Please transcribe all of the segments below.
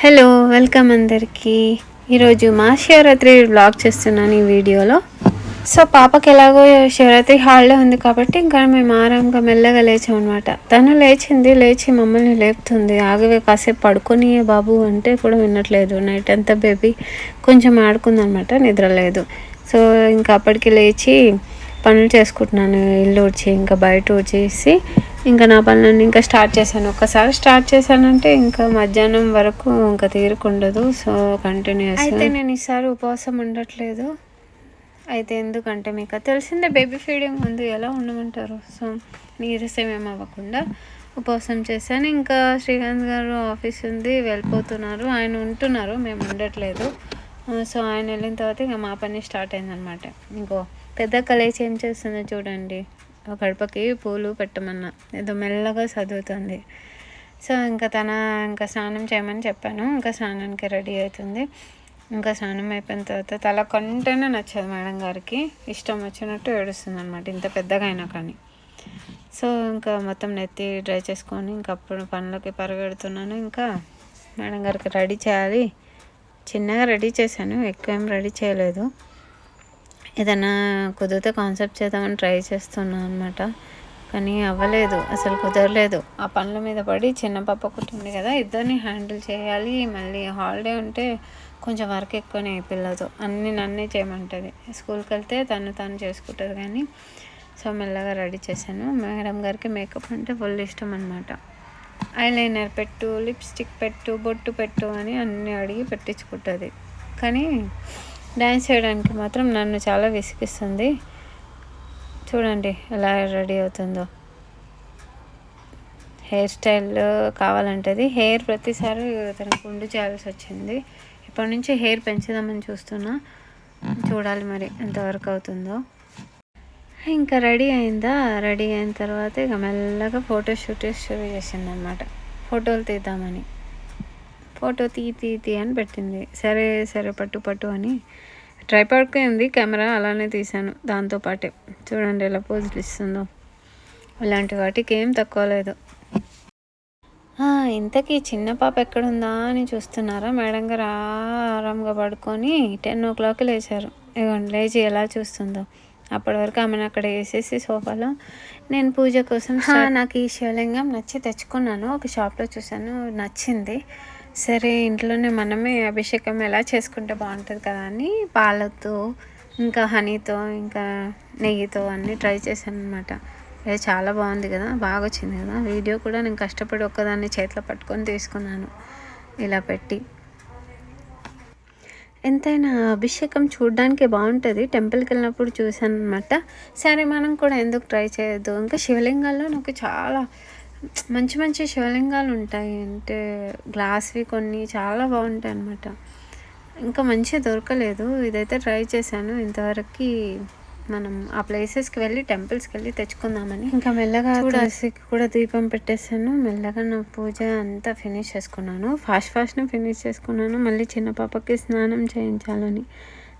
Hello, welcome అందరికీ. ఈరోజు Mahashivratri vlog చేస్తున్నాను ఈ వీడియోలో. సో పాపకి ఎలాగో శివరాత్రి హాలిడే ఉంది కాబట్టి ఇంకా మేము ఆరాంగా మెల్లగా లేచాం అనమాట. తను లేచి మమ్మల్ని లేపుతుంది. ఆగవే కాసేపు పడుకొని బాబు అంటే కూడా వినట్లేదు. నైట్ అంతా బేబీ కొంచెం ఆడుకుందనమాట, నిద్ర లేదు. సో ఇంకా అప్పటికి లేచి పనులు చేసుకుంటున్నాను. ఇల్లు ఊడ్చి ఇంకా బయట ఊడ్చేసి ఇంకా నా పనులన్నీ ఇంకా స్టార్ట్ చేశాను. ఒకసారి స్టార్ట్ చేశానంటే ఇంకా మధ్యాహ్నం వరకు ఇంకా తీరుకుండదు. సో కంటిన్యూస్ అయితే నేను ఈసారి ఉపవాసం ఉండట్లేదు. అయితే ఎందుకంటే మీకు తెలిసిందే, బేబీ ఫీడింగ్ ముందు ఎలా ఉండమంటారు. సో నీరసం ఏం అవ్వకుండా ఉపవాసం చేశాను. ఇంకా శ్రీకాంత్ గారు ఆఫీస్ ఉంది, వెళ్ళిపోతున్నారు. ఆయన ఉంటున్నారు, మేము ఉండట్లేదు. సో ఆయన వెళ్ళిన తర్వాత ఇక మా పని స్టార్ట్ అయిందనమాట. ఇంకో పెద్ద కలేసి ఏం చేస్తుందో చూడండి. గడపకి పూలు పెట్టమన్నా ఏదో మెల్లగా చదువుతుంది. సో ఇంకా ఇంకా స్నానం చేయమని చెప్పాను. ఇంకా స్నానానికి రెడీ అవుతుంది. ఇంకా స్నానం అయిపోయిన తర్వాత తల కొంటేనే నచ్చదు మేడం గారికి. ఇష్టం వచ్చినట్టు ఏడుస్తుంది అనమాట, ఇంత పెద్దగా అయినా కానీ. సో ఇంకా మొత్తం నెత్తి డ్రై చేసుకొని ఇంకా అప్పుడు పనులకి పరిగెడుతున్నాను. ఇంకా మేడం గారికి రెడీ చేయాలి. చిన్నగా రెడీ చేశాను, ఎక్కువ ఏం రెడీ చేయలేదు. ఏదైనా కుదిరితే కాన్సెప్ట్ చేద్దామని ట్రై చేస్తున్నాను అనమాట. కానీ అవ్వలేదు, అసలు కుదరలేదు. ఆ పనుల మీద పడి చిన్న పాప ఒకటి ఉంది కదా, ఇద్దరిని హ్యాండిల్ చేయాలి. మళ్ళీ హాలిడే ఉంటే కొంచెం వర్క్ ఎక్కువనే పిల్లతో అన్నీ నన్నే చేయమంటుంది. స్కూల్కి వెళ్తే తను చేసుకుంటుంది. కానీ సో మెల్లగా రెడీ చేశాను. మేడం గారికి మేకప్ అంటే ఫుల్ ఇష్టం అనమాట. ఐలైనర్ పెట్టు, లిప్స్టిక్ పెట్టు, బొట్టు పెట్టు అని అన్నీ అడిగి పెట్టించుకుంటుంది. కానీ డ్యాన్స్ చేయడానికి మాత్రం నన్ను చాలా విసిగిస్తుంది. చూడండి ఎలా రెడీ అవుతుందో. Hair style కావాలంటది. హెయిర్ ప్రతిసారి తనకు ఉండి చేయాల్సి వచ్చింది. ఇప్పటి నుంచి హెయిర్ పెంచుదామని చూస్తున్నా. చూడాలి మరి ఎంతవరకు అవుతుందో. ఇంకా రెడీ అయిందా, రెడీ అయిన తర్వాత ఇక మెల్లగా ఫోటో షూట్ షురూ చేసింది అనమాట. ఫోటోలు తీద్దామని ఫోటో తీ అని పెట్టింది. సరే పట్టు అని ట్రైపాడ్కి ఉంది కెమెరా, అలానే తీశాను. దాంతోపాటే చూడండి ఎలా పోజులు ఇస్తుందో. ఇలాంటి వాటికి ఏం తక్కువ లేదు. ఇంతకీ చిన్న పాప ఎక్కడుందా అని చూస్తున్నారా? మేడం గారు ఆరాంగా పడుకొని 10 o'clock లేచారు. ఇవ్వండి లేచి ఎలా చూస్తుందో. అప్పటి వరకు ఆమెను అక్కడ వేసేసి సోఫాలో నేను పూజ కోసం నాకు ఈ శివలింగం నచ్చి తెచ్చుకున్నాను. ఒక షాప్లో చూసాను, నచ్చింది. సరే ఇంట్లోనే మనమే అభిషేకం ఎలా చేసుకుంటే బాగుంటుంది కదా అని పాలతో ఇంకా హనీతో ఇంకా నెయ్యితో అన్నీ ట్రై చేశాను అనమాట. అది చాలా బాగుంది కదా, బాగా వచ్చింది కదా. వీడియో కూడా నేను కష్టపడి ఒక్కదాన్ని చేతిలో పట్టుకొని తీసుకున్నాను ఇలా పెట్టి. ఎంతైనా అభిషేకం చూడడానికి బాగుంటుంది. టెంపుల్కి వెళ్ళినప్పుడు చూసాను అనమాట. సరే మనం కూడా ఎందుకు ట్రై చేయొద్దు. ఇంకా శివలింగాల్లో నాకు చాలా మంచి శివలింగాలు ఉంటాయి. అంటే గ్లాస్వి కొన్ని చాలా బాగుంటాయి అన్నమాట. ఇంకా మంచిగా దొరకలేదు. ఇదైతే ట్రై చేశాను. ఇంతవరకు మనం ఆ ప్లేసెస్కి వెళ్ళి టెంపుల్స్కి వెళ్ళి తెచ్చుకుందామని ఇంకా మెల్లగా తులసికి కూడా దీపం పెట్టేశాను. మెల్లగా నా పూజ అంతా ఫినిష్ చేసుకున్నాను. ఫాస్ట్నే ఫినిష్ చేసుకున్నాను. మళ్ళీ చిన్న పాపకి స్నానం చేయించాలని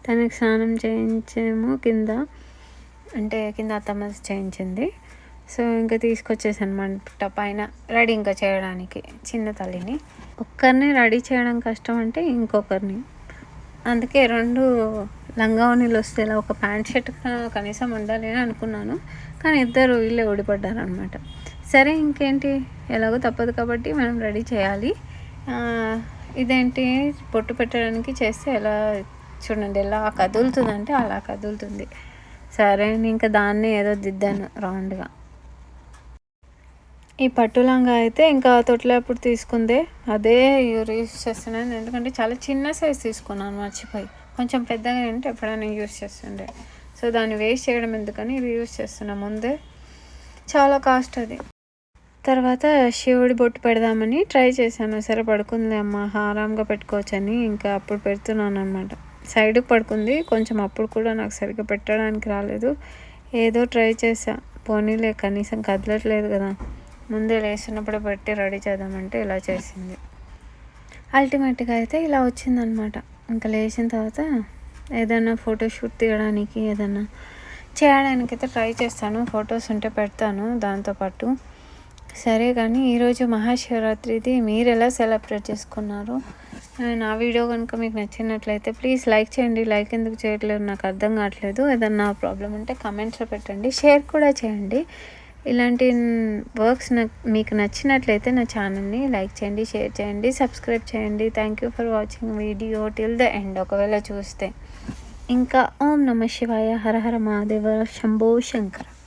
తనకి స్నానం చేయించాము కింద అత్తమ్మ చేయించింది. సో ఇంకా తీసుకొచ్చేసాను అనమాట పైన రెడీ ఇంకా చేయడానికి. చిన్న తల్లిని ఒక్కరిని రెడీ చేయడం కష్టం అంటే ఇంకొకరిని, అందుకే 2 లంగావనీలు వస్తే ఇలా ఒక ప్యాంట్ షర్ట్ కనీసం ఉండాలి అని అనుకున్నాను. కానీ ఇద్దరు వీళ్ళే ఓడిపడ్డారనమాట. సరే ఇంకేంటి, ఎలాగో తప్పదు కాబట్టి మనం రెడీ చేయాలి. ఇదేంటి పొట్టు పెట్టడానికి చేస్తే ఎలా చూడండి ఎలా కదులుతుందంటే అలా కదులుతుంది. సరే ఇంకా దాన్ని ఏదో దిద్దాను రౌండ్గా. ఈ పట్టు లంగా అయితే ఇంకా తొట్ల అప్పుడు తీసుకుందే అదే యూజ్ చేస్తున్నాను. ఎందుకంటే చాలా చిన్న సైజ్ తీసుకున్నాను మర్చిపోయి. కొంచెం పెద్దగా ఉంటే ఎప్పుడైనా యూజ్ చేస్తుండే. సో దాన్ని వేస్ట్ చేయడం ఎందుకని ఇది యూజ్ చేస్తున్నా. ముందే చాలా కాస్ట్ అది. తర్వాత శివుడి బొట్టు పెడదామని ట్రై చేశాను. సరే పడుకుంది అమ్మ, ఆరాంగా పెట్టుకోవచ్చని ఇంకా అప్పుడు పెడుతున్నాను అనమాట. సైడ్కి పడుకుంది కొంచెం. అప్పుడు కూడా నాకు సరిగ్గా పెట్టడానికి రాలేదు. ఏదో ట్రై చేసా, పోనీలే కనీసం కదలట్లేదు కదా, ముందే లేచినప్పుడు పెట్టి రెడీ చేద్దామంటే ఇలా చేసింది. అల్టిమేట్గా అయితే ఇలా వచ్చిందనమాట. ఇంకా లేచిన తర్వాత ఏదైనా ఫోటోషూట్ తీయడానికి ఏదైనా చేయడానికి అయితే ట్రై చేస్తాను. ఫొటోస్ ఉంటే పెడతాను దాంతోపాటు. సరే కానీ ఈరోజు మహాశివరాత్రిది మీరు ఎలా సెలబ్రేట్ చేసుకున్నారు? నా వీడియో కనుక మీకు నచ్చినట్లయితే ప్లీజ్ లైక్ చేయండి. లైక్ ఎందుకు చేయట్లేదు నాకు అర్థం కావట్లేదు. ఏదన్నా ప్రాబ్లం ఉంటే కమెంట్స్లో పెట్టండి, షేర్ కూడా చేయండి. ఇలాంటి వర్క్స్ మీకు నచ్చినట్లయితే నా ఛానల్ని లైక్ చేయండి, షేర్ చేయండి, సబ్స్క్రైబ్ చేయండి. Thank you for watching video till the end ఒకవేళ చూస్తే. ఇంకా ఓం నమ శివాయ, హర హర మహాదేవ, శంభో శంకర.